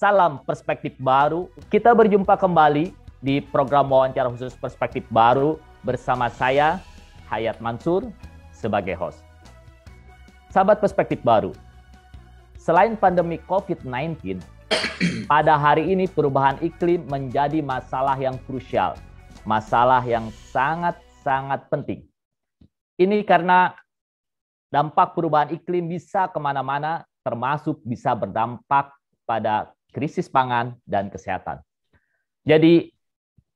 salam perspektif baru. Kita berjumpa kembali di program wawancara khusus perspektif baru bersama saya, Hayat Mansur, sebagai host. Sahabat perspektif baru, selain pandemi COVID-19, pada hari ini perubahan iklim menjadi masalah yang krusial, masalah yang sangat-sangat penting. Ini karena dampak perubahan iklim bisa kemana-mana, termasuk bisa berdampak pada krisis pangan dan kesehatan. Jadi,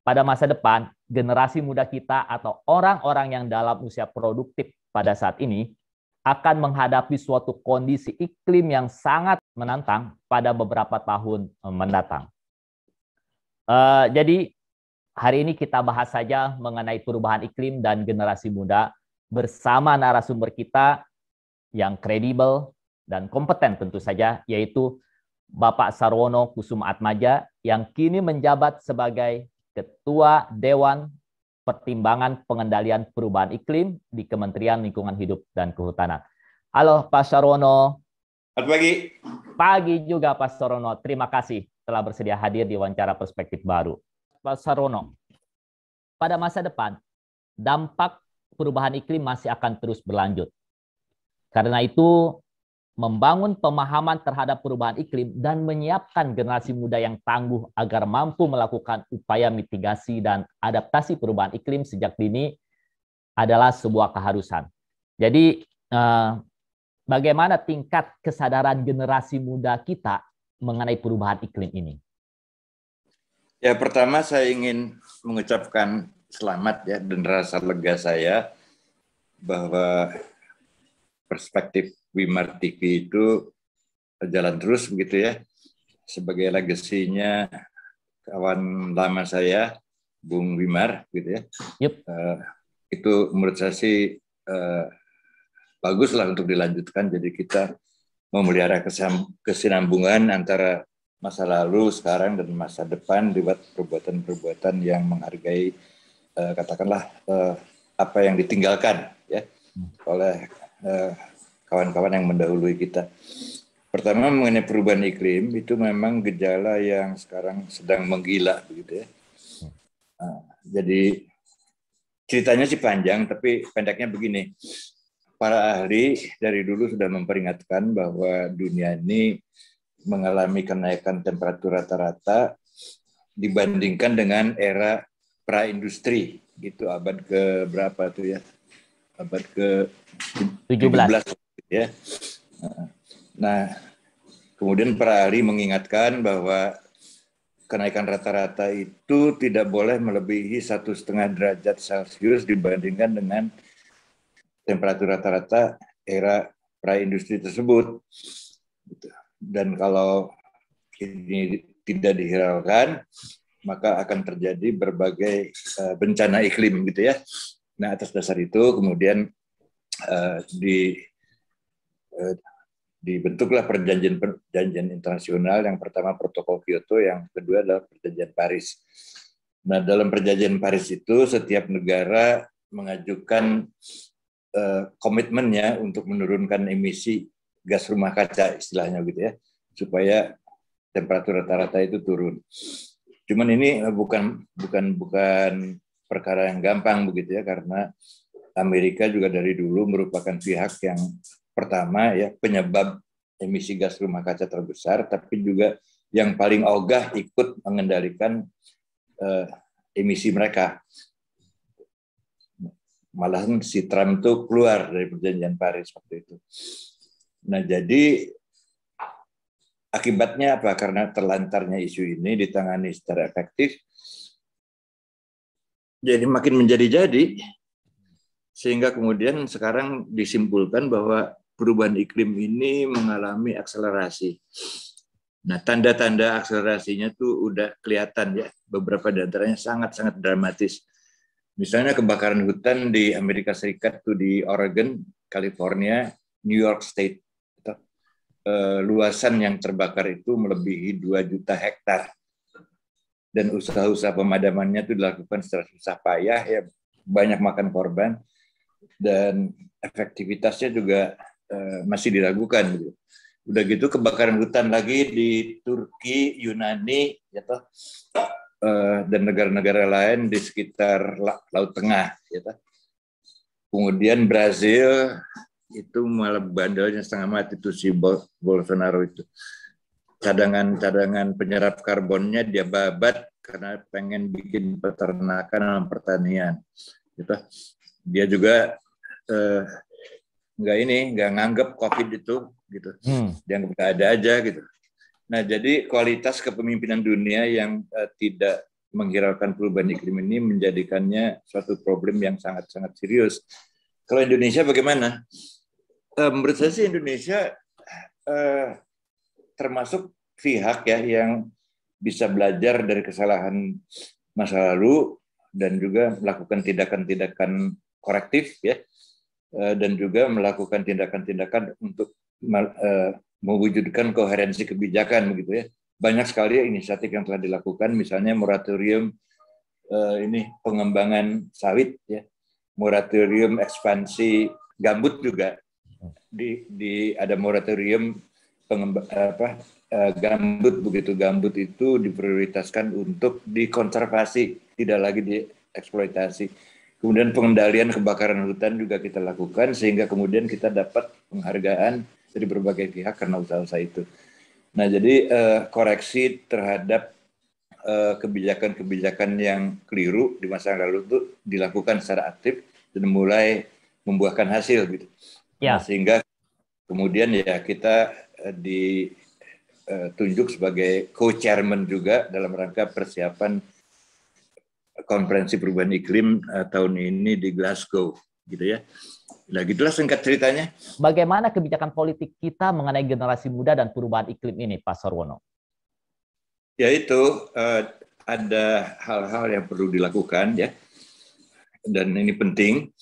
pada masa depan, generasi muda kita atau orang-orang yang dalam usia produktif pada saat ini akan menghadapi suatu kondisi iklim yang sangat menantang pada beberapa tahun mendatang. Jadi, hari ini kita bahas saja mengenai perubahan iklim dan generasi muda bersama narasumber kita yang kredibel dan kompeten tentu saja, yaitu Bapak Sarwono Kusumaatmadja yang kini menjabat sebagai Ketua Dewan Pertimbangan Pengendalian Perubahan Iklim di Kementerian Lingkungan Hidup dan Kehutanan. Halo Pak Sarwono. Selamat pagi. Pagi juga Pak Sarwono. Terima kasih telah bersedia hadir di wawancara perspektif baru. Pak Sarwono, pada masa depan dampak perubahan iklim masih akan terus berlanjut. Karena itu, membangun pemahaman terhadap perubahan iklim dan menyiapkan generasi muda yang tangguh agar mampu melakukan upaya mitigasi dan adaptasi perubahan iklim sejak dini adalah sebuah keharusan. Jadi, bagaimana tingkat kesadaran generasi muda kita mengenai perubahan iklim ini? Ya, pertama saya ingin mengucapkan selamat ya dan rasa lega saya bahwa perspektif Wimar TV itu jalan terus begitu ya, sebagai legasinya kawan lama saya, Bung Wimar, gitu ya. Yep. Itu menurut saya sih bagus lah untuk dilanjutkan. Jadi kita memelihara kesinambungan antara masa lalu, sekarang, dan masa depan lewat perbuatan-perbuatan yang menghargai katakanlah apa yang ditinggalkan ya oleh kawan-kawan yang mendahului kita. Pertama, mengenai perubahan iklim, itu memang gejala yang sekarang sedang menggila, begitu ya. Jadi ceritanya sih panjang, tapi pendeknya begini. Para ahli dari dulu sudah memperingatkan bahwa dunia ini mengalami kenaikan temperatur rata-rata dibandingkan dengan era pra-industri, gitu, abad ke berapa tuh ya? Abad ke 17. Ya. Nah, kemudian para ahli mengingatkan bahwa kenaikan rata-rata itu tidak boleh melebihi 1,5 derajat Celcius dibandingkan dengan temperatur rata-rata era pra-industri tersebut. Dan kalau ini tidak dihiraukan, maka akan terjadi berbagai bencana iklim, gitu ya. Nah, atas dasar itu kemudian dibentuklah perjanjian internasional, yang pertama Protokol Kyoto, yang kedua adalah Perjanjian Paris. Nah, dalam Perjanjian Paris itu setiap negara mengajukan komitmennya untuk menurunkan emisi gas rumah kaca, istilahnya gitu ya, supaya temperatur rata-rata itu turun. Cuman ini bukan perkara yang gampang begitu ya, karena Amerika juga dari dulu merupakan pihak yang pertama ya penyebab emisi gas rumah kaca terbesar, tapi juga yang paling ogah ikut mengendalikan emisi mereka. Malahan si Trump itu keluar dari perjanjian Paris waktu itu. Nah, jadi akibatnya apa? Karena terlantarnya isu ini ditangani secara efektif, jadi makin menjadi-jadi, sehingga kemudian sekarang disimpulkan bahwa perubahan iklim ini mengalami akselerasi. Nah, tanda-tanda akselerasinya tuh udah kelihatan ya, beberapa di antaranya sangat-sangat dramatis. Misalnya kebakaran hutan di Amerika Serikat tuh, di Oregon, California, New York State. Luasan yang terbakar itu melebihi 2 juta hektar. Dan usaha-usaha pemadamannya itu dilakukan secara susah payah, ya, banyak makan korban, dan efektivitasnya juga masih diragukan gitu. Udah gitu kebakaran hutan lagi di Turki, Yunani, ya toh, dan negara-negara lain di sekitar Laut Tengah, ya toh. Kemudian Brazil itu malah bandelnya setengah mati tuh si Bolsonaro itu. Cadangan penyerap karbonnya dia babat karena pengen bikin peternakan dan pertanian. Gitu. Dia juga nggak nganggap COVID itu, gitu. Dia nggak ada aja, gitu. Nah, jadi kualitas kepemimpinan dunia yang tidak menghiraukan perubahan iklim ini menjadikannya suatu problem yang sangat-sangat serius. Kalau Indonesia bagaimana? Menurut saya sih Indonesia termasuk pihak ya yang bisa belajar dari kesalahan masa lalu dan juga melakukan tindakan-tindakan korektif ya, dan juga melakukan tindakan-tindakan untuk mewujudkan koherensi kebijakan begitu ya. Banyak sekali inisiatif yang telah dilakukan, misalnya moratorium ini pengembangan sawit ya, moratorium ekspansi gambut juga. Ada moratorium gambut begitu. Gambut itu diprioritaskan untuk dikonservasi, tidak lagi dieksploitasi. Kemudian pengendalian kebakaran hutan juga kita lakukan sehingga kemudian kita dapat penghargaan dari berbagai pihak karena usaha-usaha itu. Nah, jadi koreksi terhadap kebijakan-kebijakan yang keliru di masa lalu itu dilakukan secara aktif dan mulai membuahkan hasil gitu. Ya. Nah, sehingga kemudian ya kita ditunjuk sebagai co-chairman juga dalam rangka persiapan konferensi perubahan iklim tahun ini di Glasgow, gitu ya. Nah, gitulah singkat ceritanya. Bagaimana kebijakan politik kita mengenai generasi muda dan perubahan iklim ini, Pak Sarwono? Ya itu ada hal-hal yang perlu dilakukan ya, dan ini penting.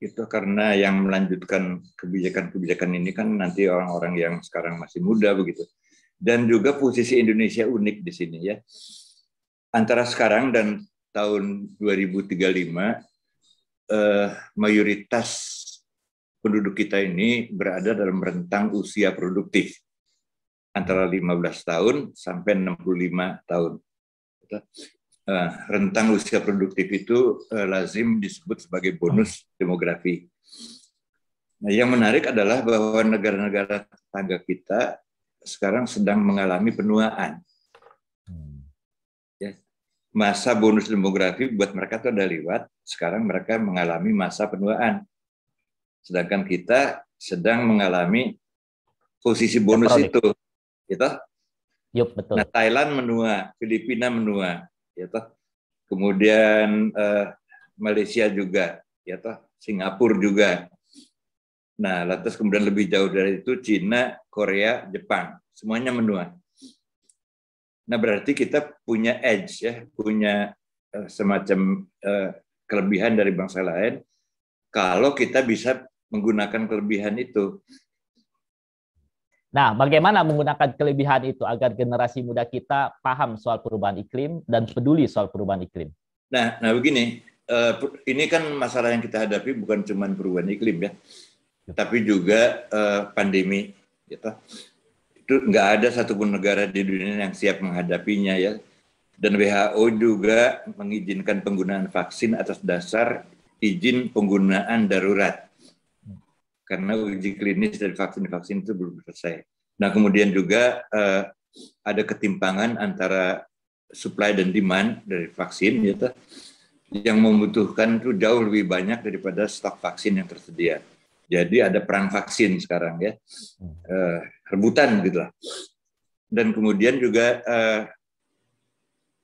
Itu karena yang melanjutkan kebijakan-kebijakan ini kan nanti orang-orang yang sekarang masih muda begitu. Dan juga posisi Indonesia unik di sini ya. Antara sekarang dan tahun 2035 mayoritas penduduk kita ini berada dalam rentang usia produktif antara 15 tahun sampai 65 tahun. Rentang usia produktif itu lazim disebut sebagai bonus demografi. Nah, yang menarik adalah bahwa negara-negara tetangga kita sekarang sedang mengalami penuaan. Ya, masa bonus demografi buat mereka itu udah lewat, sekarang mereka mengalami masa penuaan. Sedangkan kita sedang mengalami posisi bonus itu. Gitu? Yup, betul. Nah, Thailand menua, Filipina menua. Ya toh. Kemudian Malaysia juga, ya toh, Singapura juga. Nah, lantas kemudian lebih jauh dari itu Cina, Korea, Jepang, semuanya menua. Nah, berarti kita punya edge ya, punya semacam kelebihan dari bangsa lain kalau kita bisa menggunakan kelebihan itu. Nah, bagaimana menggunakan kelebihan itu agar generasi muda kita paham soal perubahan iklim dan peduli soal perubahan iklim? Nah begini, ini kan masalah yang kita hadapi bukan cuma perubahan iklim ya, tapi juga pandemi. Gitu. Itu nggak ada satupun negara di dunia yang siap menghadapinya ya. Dan WHO juga mengizinkan penggunaan vaksin atas dasar izin penggunaan darurat. Karena uji klinis dari vaksin-vaksin itu belum selesai. Nah, kemudian juga ada ketimpangan antara supply dan demand dari vaksin, gitu, yang membutuhkan itu jauh lebih banyak daripada stok vaksin yang tersedia. Jadi ada perang vaksin sekarang ya, rebutan gitu lah. Dan kemudian juga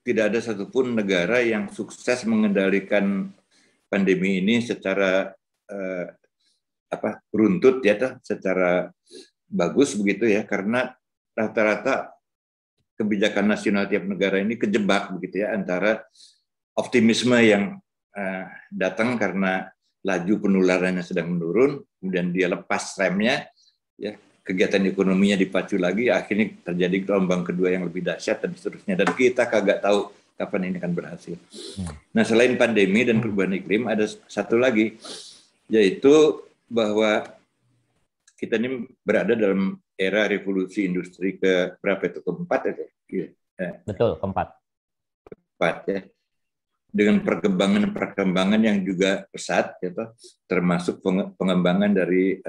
tidak ada satupun negara yang sukses mengendalikan pandemi ini secara beruntut ya, secara bagus begitu ya, karena rata-rata kebijakan nasional tiap negara ini kejebak begitu ya antara optimisme yang datang karena laju penularannya sedang menurun, kemudian dia lepas remnya, ya kegiatan ekonominya dipacu lagi, akhirnya terjadi gelombang kedua yang lebih dahsyat dan seterusnya, dan kita kagak tahu kapan ini akan berhasil. Nah, selain pandemi dan perubahan iklim, ada satu lagi, yaitu bahwa kita ini berada dalam era revolusi industri ke berapa itu, keempat itu? Betul, keempat. Keempat ya. Dengan perkembangan yang juga pesat, gitu, termasuk pengembangan dari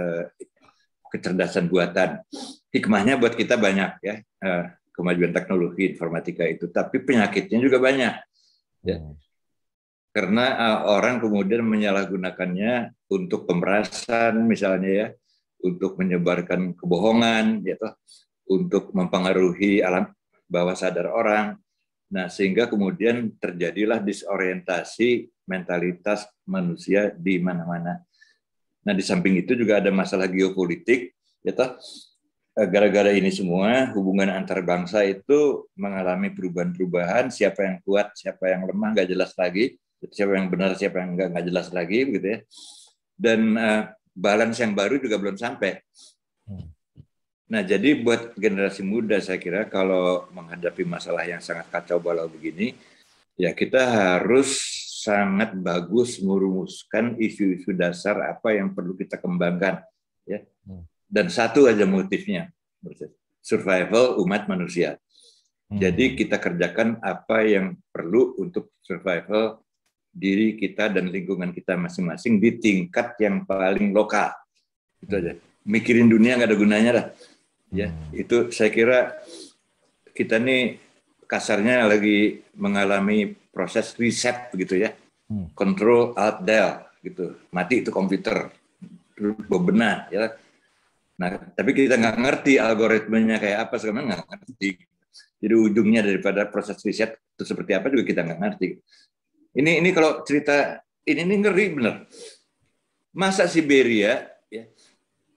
kecerdasan buatan. Hikmahnya buat kita banyak ya, kemajuan teknologi informatika itu, tapi penyakitnya juga banyak. Ya. Karena orang kemudian menyalahgunakannya untuk pemerasan misalnya ya, untuk menyebarkan kebohongan, gitu, untuk mempengaruhi alam bawah sadar orang. Nah, sehingga kemudian terjadilah disorientasi mentalitas manusia di mana-mana. Nah, di samping itu juga ada masalah geopolitik, gitu. Gara-gara ini semua, hubungan antar bangsa itu mengalami perubahan-perubahan. Siapa yang kuat, siapa yang lemah, nggak jelas lagi. Siapa yang benar, siapa yang nggak jelas lagi, gitu ya. Dan balance yang baru juga belum sampai. Nah, jadi buat generasi muda saya kira kalau menghadapi masalah yang sangat kacau balau begini, ya kita harus sangat bagus merumuskan isu-isu dasar apa yang perlu kita kembangkan. Ya. Dan satu aja motifnya, survival umat manusia. Jadi kita kerjakan apa yang perlu untuk survival diri kita dan lingkungan kita masing-masing di tingkat yang paling lokal. Itu aja. Mikirin dunia nggak ada gunanya lah. Ya, itu saya kira kita nih kasarnya lagi mengalami proses reset begitu ya. Control Alt Del gitu. Mati itu komputer. Bebenah ya. Nah, tapi kita nggak ngerti algoritmenya kayak apa, sebenarnya nggak ngerti. Jadi ujungnya daripada proses reset itu seperti apa juga kita nggak ngerti. Ini kalau cerita ini ngeri bener. Masa Siberia ya,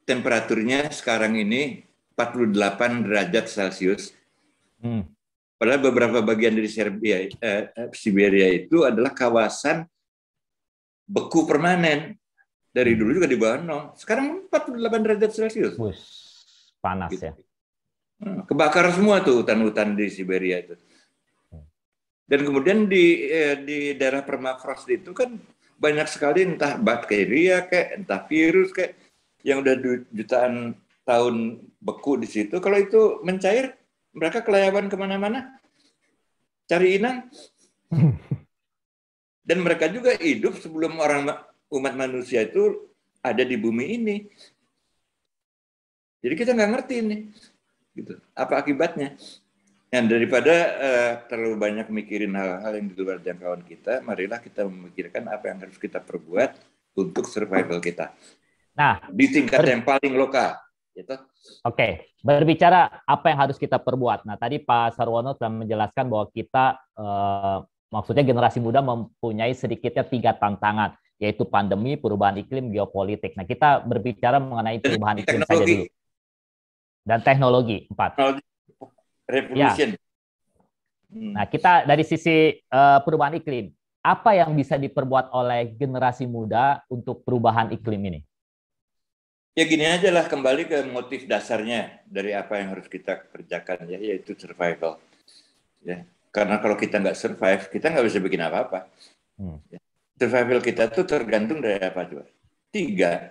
temperaturnya sekarang ini 48 derajat Celcius. Padahal beberapa bagian dari Siberia itu adalah kawasan beku permanen. Dari dulu juga di bawah 0. Sekarang 48 derajat Celcius. Panas gitu. Ya. Kebakar semua tuh hutan-hutan di Siberia itu. Dan kemudian di daerah permafrost itu kan banyak sekali entah bakteria kayak, entah virus kayak yang udah jutaan tahun beku di situ. Kalau itu mencair, mereka kelayaban kemana-mana, cari inang. Dan mereka juga hidup sebelum umat manusia itu ada di bumi ini. Jadi kita nggak ngerti ini, gitu. Apa akibatnya? Yang daripada terlalu banyak mikirin hal-hal yang di luar jangkauan kita, marilah kita memikirkan apa yang harus kita perbuat untuk survival kita. Nah, di tingkat yang paling lokal. Gitu. Oke, berbicara apa yang harus kita perbuat. Nah, tadi Pak Sarwono telah menjelaskan bahwa kita, maksudnya generasi muda mempunyai sedikitnya 3 tantangan, yaitu pandemi, perubahan iklim, geopolitik. Nah, kita berbicara mengenai perubahan iklim saja dulu. Dan teknologi, 4. Revolution. Ya. Nah, kita dari sisi perubahan iklim, apa yang bisa diperbuat oleh generasi muda untuk perubahan iklim ini? Ya gini aja lah, kembali ke motif dasarnya dari apa yang harus kita kerjakan ya, yaitu survival. Ya, karena kalau kita nggak survive, kita nggak bisa bikin apa-apa. Ya. Survival kita tuh tergantung dari apa coba? 3,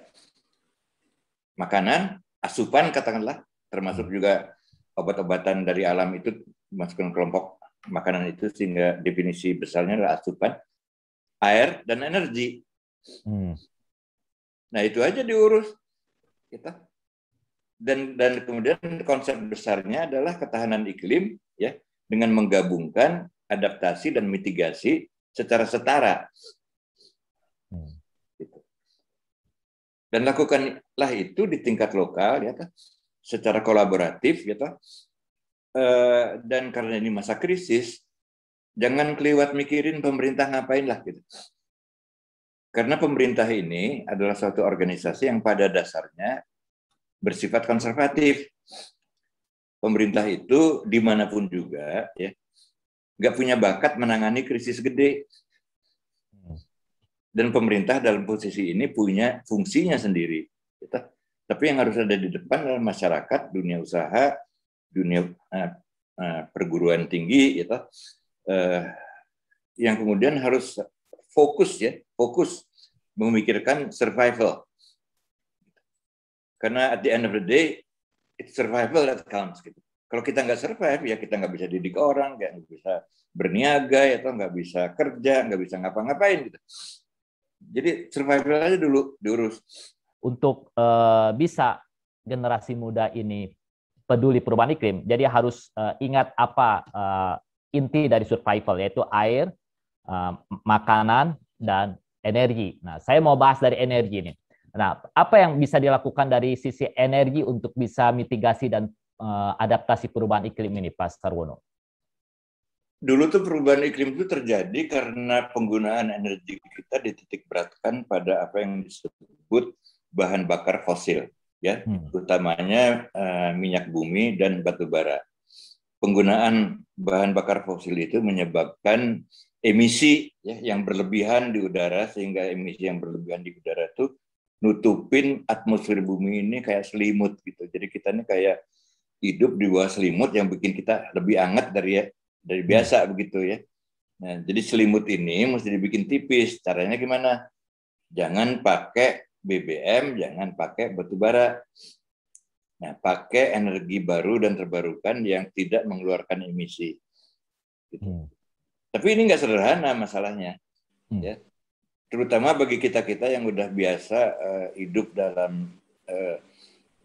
makanan, asupan katakanlah, termasuk juga obat-obatan dari alam itu masukkan kelompok makanan itu, sehingga definisi besarnya adalah asupan, air, dan energi. Nah itu aja diurus. Kita. Dan kemudian konsep besarnya adalah ketahanan iklim ya, dengan menggabungkan adaptasi dan mitigasi secara setara. Gitu. Dan lakukanlah itu di tingkat lokal ya, secara kolaboratif gitu. Dan karena ini masa krisis, jangan keliwat mikirin pemerintah ngapain lah gitu. Karena pemerintah ini adalah suatu organisasi yang pada dasarnya bersifat konservatif. Pemerintah itu dimanapun juga ya, nggak punya bakat menangani krisis gede. Dan pemerintah dalam posisi ini punya fungsinya sendiri. Tapi yang harus ada di depan adalah masyarakat, dunia usaha, dunia perguruan tinggi, gitu, yang kemudian harus fokus memikirkan survival. Karena at the end of the day, it's survival that counts gitu. Kalau kita nggak survive, ya kita nggak bisa didik orang, nggak bisa berniaga, atau nggak bisa kerja, nggak bisa ngapa-ngapain gitu. Jadi survival aja dulu diurus. Untuk bisa generasi muda ini peduli perubahan iklim, jadi harus ingat apa inti dari survival, yaitu air, makanan, dan energi. Nah, saya mau bahas dari energi ini. Nah, apa yang bisa dilakukan dari sisi energi untuk bisa mitigasi dan adaptasi perubahan iklim ini, Pak Sarwono? Dulu tuh perubahan iklim itu terjadi karena penggunaan energi kita dititik beratkan pada apa yang disebut bahan bakar fosil, ya, utamanya minyak bumi dan batu bara. Penggunaan bahan bakar fosil itu menyebabkan emisi, ya, yang berlebihan di udara, sehingga emisi yang berlebihan di udara itu nutupin atmosfer bumi ini kayak selimut gitu. Jadi kita ini kayak hidup di bawah selimut yang bikin kita lebih hangat dari biasa begitu ya. Nah, jadi selimut ini mesti dibikin tipis. Caranya gimana? Jangan pakai BBM, jangan pakai batu bara. Nah, pakai energi baru dan terbarukan yang tidak mengeluarkan emisi. Gitu. Tapi ini nggak sederhana masalahnya, ya. Terutama bagi kita-kita yang udah biasa hidup dalam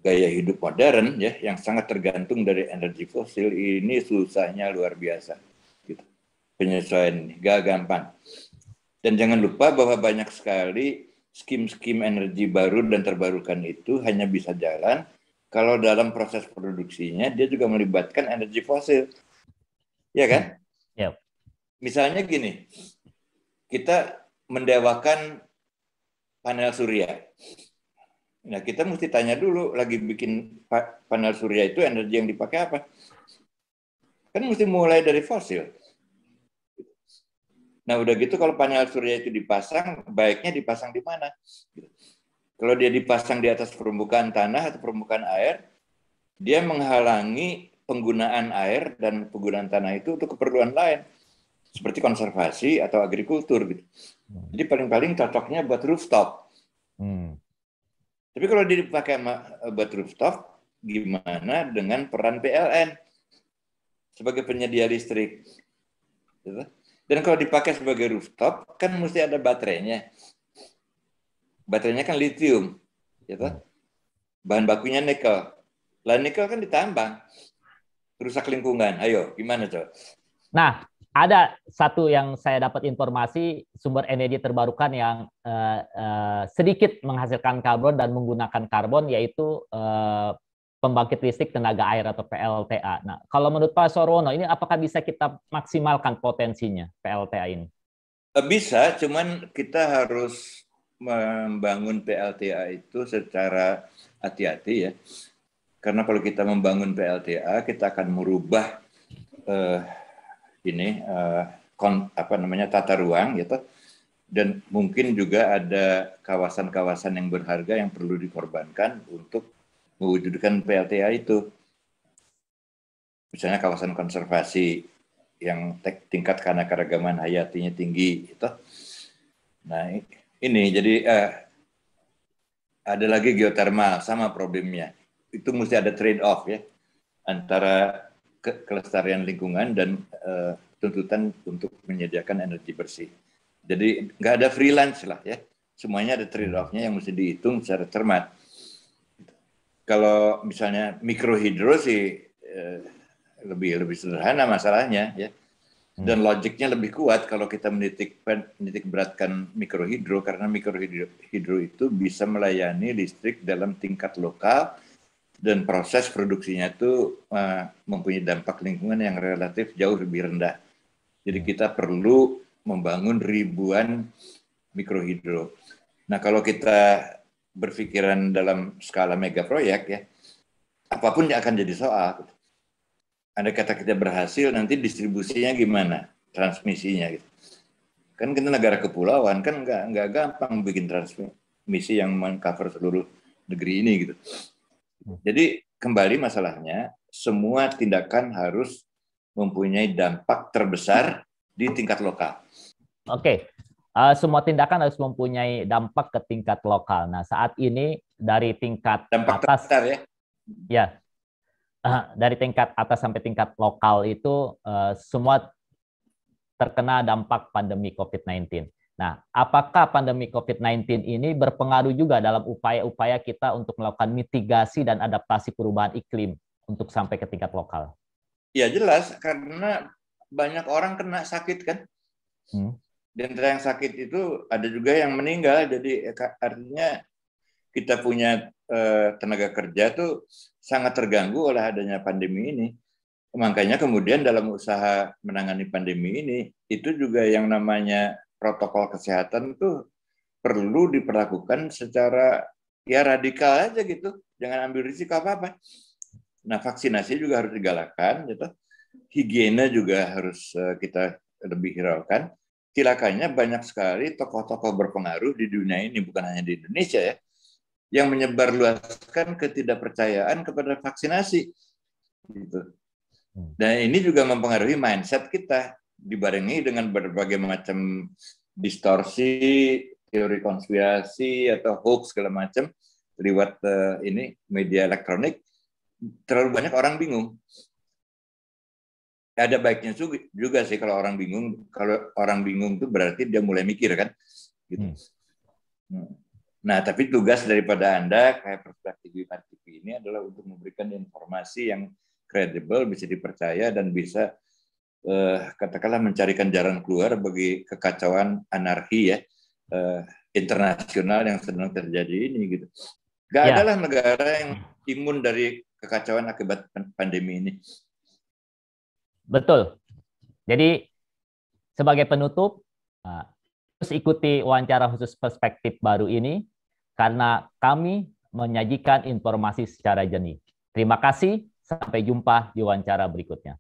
gaya hidup modern, ya, yang sangat tergantung dari energi fosil. Ini susahnya luar biasa, gitu. Penyesuaian gak gampang. Dan jangan lupa bahwa banyak sekali skim-skim energi baru dan terbarukan itu hanya bisa jalan kalau dalam proses produksinya dia juga melibatkan energi fosil, ya kan? Yep. Misalnya gini, kita mendewakan panel surya. Nah, kita mesti tanya dulu, lagi bikin panel surya itu energi yang dipakai apa? Kan mesti mulai dari fosil. Nah, udah gitu kalau panel surya itu dipasang, baiknya dipasang di mana? Kalau dia dipasang di atas permukaan tanah atau permukaan air, dia menghalangi penggunaan air dan penggunaan tanah itu untuk keperluan lain, seperti konservasi atau agrikultur gitu. Jadi paling-paling cocoknya buat rooftop. Tapi kalau dipakai buat rooftop, gimana dengan peran PLN sebagai penyedia listrik? Dan kalau dipakai sebagai rooftop, kan mesti ada baterainya. Baterainya kan litium, bahan bakunya nikel. Lah nikel kan ditambang, rusak lingkungan. Ayo, gimana coba? Nah, ada satu yang saya dapat informasi, sumber energi terbarukan yang sedikit menghasilkan karbon dan menggunakan karbon, yaitu pembangkit listrik tenaga air atau PLTA. Nah, kalau menurut Pak Sarwono, ini apakah bisa kita maksimalkan potensinya PLTA ini? Bisa, cuman kita harus membangun PLTA itu secara hati-hati, ya. Karena kalau kita membangun PLTA, kita akan merubah tata ruang, gitu, dan mungkin juga ada kawasan-kawasan yang berharga yang perlu dikorbankan untuk mewujudkan PLTA itu. Misalnya kawasan konservasi yang tingkat keanekaragaman hayatinya tinggi, gitu. Nah, ini jadi ada lagi geotermal, sama problemnya. Itu mesti ada trade off, ya, antara kelestarian lingkungan dan tuntutan untuk menyediakan energi bersih. Jadi nggak ada freelance lah, ya. Semuanya ada trade-off-nya yang mesti dihitung secara cermat. Kalau misalnya mikrohidro sih lebih sederhana masalahnya, ya. Dan logiknya lebih kuat kalau kita menitik beratkan mikrohidro, karena mikrohidro itu bisa melayani listrik dalam tingkat lokal. Dan proses produksinya itu mempunyai dampak lingkungan yang relatif jauh lebih rendah. Jadi kita perlu membangun ribuan mikrohidro. Nah, kalau kita berpikiran dalam skala mega proyek, ya, apapun yang akan jadi soal. Andai kata kita berhasil, nanti distribusinya gimana? Transmisinya, gitu. Kan kita negara kepulauan, kan nggak gampang bikin transmisi yang meng-cover seluruh negeri ini, gitu. Jadi kembali masalahnya, semua tindakan harus mempunyai dampak terbesar di tingkat lokal. Oke, semua tindakan harus mempunyai dampak ke tingkat lokal. Nah, saat ini dari tingkat dampak atas, terbesar, ya. Ya, dari tingkat atas sampai tingkat lokal itu semua terkena dampak pandemi COVID-19. Nah, apakah pandemi COVID-19 ini berpengaruh juga dalam upaya-upaya kita untuk melakukan mitigasi dan adaptasi perubahan iklim untuk sampai ke tingkat lokal? Ya jelas, karena banyak orang kena sakit kan. Dan yang sakit itu ada juga yang meninggal. Jadi artinya kita punya tenaga kerja tuh sangat terganggu oleh adanya pandemi ini. Makanya kemudian dalam usaha menangani pandemi ini, itu juga yang namanya protokol kesehatan tuh perlu diperlakukan secara ya radikal aja gitu. Jangan ambil risiko apa-apa. Nah, vaksinasi juga harus digalakkan, gitu. Higiene juga harus kita lebih hiraukan. Silakannya banyak sekali tokoh-tokoh berpengaruh di dunia ini, bukan hanya di Indonesia ya, yang menyebarluaskan ketidakpercayaan kepada vaksinasi. Gitu. Dan ini juga mempengaruhi mindset kita, dibarengi dengan berbagai macam distorsi, teori konspirasi, atau hoax segala macam lewat ini media elektronik. Terlalu banyak orang bingung. Ada baiknya juga sih kalau orang bingung. Kalau orang bingung itu berarti dia mulai mikir kan. Gitu. Nah, tapi tugas daripada Anda kayak Perspektif TV ini adalah untuk memberikan informasi yang kredibel, bisa dipercaya, dan bisa katakanlah mencarikan jalan keluar bagi kekacauan anarki ya internasional yang sedang terjadi ini gitu. Gak ada lah negara yang imun dari kekacauan akibat pandemi ini. Betul. Jadi sebagai penutup, terus ikuti wawancara khusus Perspektif Baru ini karena kami menyajikan informasi secara jernih. Terima kasih, sampai jumpa di wawancara berikutnya.